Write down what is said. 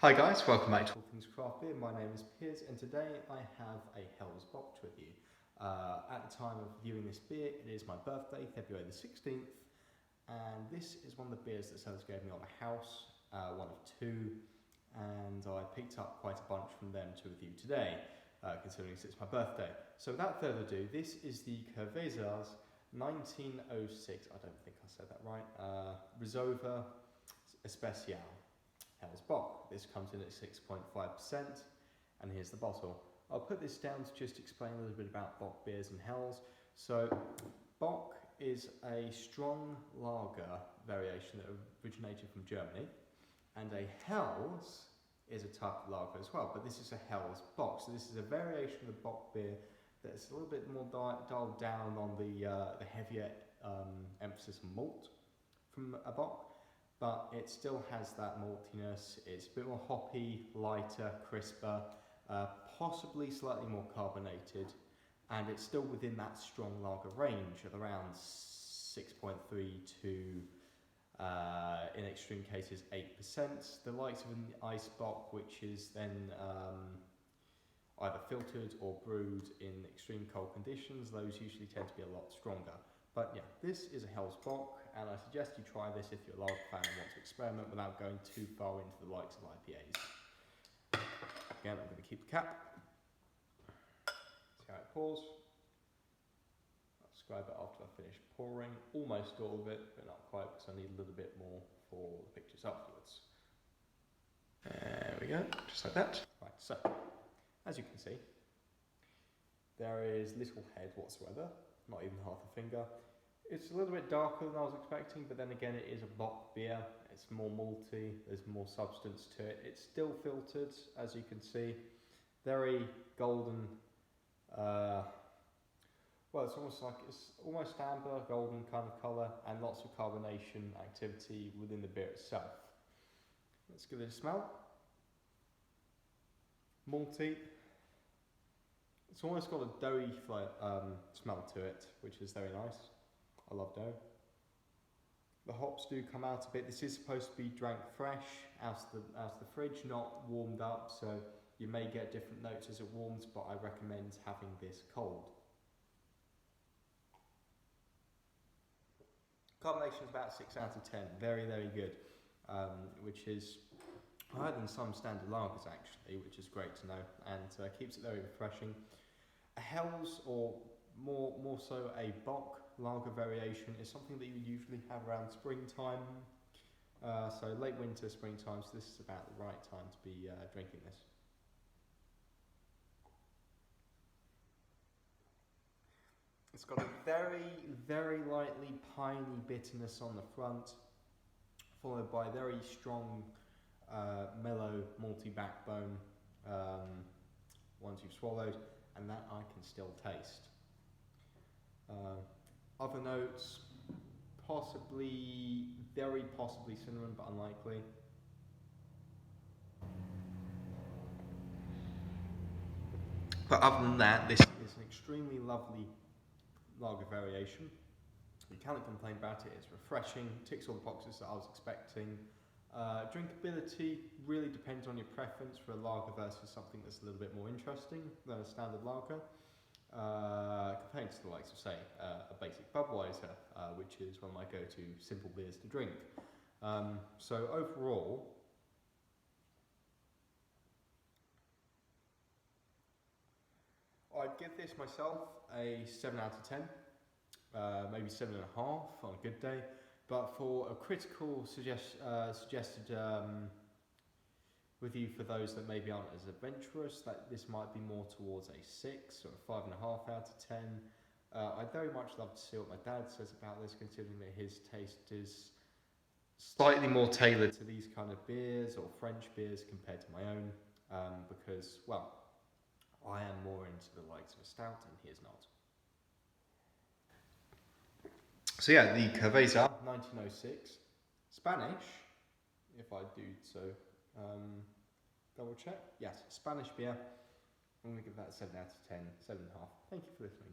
Hi guys, welcome back to All Things Craft Beer. My name is Piers and today I have a Helles Bock with you. At the time of viewing this beer, it is my birthday, February the 16th, and this is one of the beers that Helles gave me on the house, one of two, and I picked up quite a bunch from them to review today, considering it's my birthday. So without further ado, this is the Cerveza's 1906, I don't think I said that right, Reserva Especial. Helles Bock. This comes in at 6.5%, and here's the bottle. I'll put this down to just explain a little bit about Bock beers and Helles. So, Bock is a strong lager variation that originated from Germany, and a Helles is a type of lager as well, but this is a Helles Bock. So this is a variation of the Bock beer that's a little bit more dialed down on the heavier emphasis on malt from a Bock. But it still has that maltiness. It's a bit more hoppy, lighter, crisper, possibly slightly more carbonated, and it's still within that strong lager range of around 6.3 to, in extreme cases, 8%. The likes of an ice bock, which is then either filtered or brewed in extreme cold conditions, those usually tend to be a lot stronger. But yeah, this is a Helles Bock, and I suggest you try this if you're a lager fan and want to experiment without going too far into the likes of IPAs. Again, I'm going to keep the cap. See how it pours. I'll describe it after I finish pouring. Almost all of it, but not quite, because I need a little bit more for the pictures afterwards. There we go, just like that. Right, so, as you can see, there is little head whatsoever. Not even half a finger. It's a little bit darker than I was expecting, but then again it is a Bock beer. It's more malty, there's more substance to it. It's still filtered, as you can see. Very golden, well, it's almost amber, golden kind of colour, and lots of carbonation activity within the beer itself. Let's give it a smell. Malty. It's almost got a doughy smell to it, which is very nice. I love dough. The hops do come out a bit. This is supposed to be drank fresh out of the fridge, not warmed up, so you may get different notes as it warms, but I recommend having this cold. Carbonation is about 6 out of 10. Very, very good, which is higher than some standard lagers actually, which is great to know, and keeps it very refreshing. A Helles, or more so a Bock lager variation, is something that you usually have around springtime, so late winter, springtime, so this is about the right time to be drinking this. It's got a very, very lightly piney bitterness on the front, followed by very strong, mellow, malty backbone once you've swallowed, and that I can still taste. Other notes, very possibly cinnamon, but unlikely. But other than that, this is an extremely lovely lager variation. You cannot complain about it. It's refreshing, ticks all the boxes that I was expecting. Drinkability really depends on your preference for a lager versus something that's a little bit more interesting than a standard lager. Compared to the likes of, say, a basic Budweiser, which is one of my go-to simple beers to drink. So overall, I'd give this myself a 7 out of 10, maybe 7.5 on a good day. But for a critical suggested review for those that maybe aren't as adventurous, that this might be more towards a 6 or a 5.5 out of 10. I'd very much love to see what my dad says about this, considering that his taste is slightly more tailored to these kind of beers or French beers compared to my own, because, well, I am more into the likes of a stout and he is not. So yeah, the Cerveza 1906, Spanish, if I do so double check. Yes, Spanish beer. I'm going to give that a 7 out of 10, 7.5. Thank you for listening.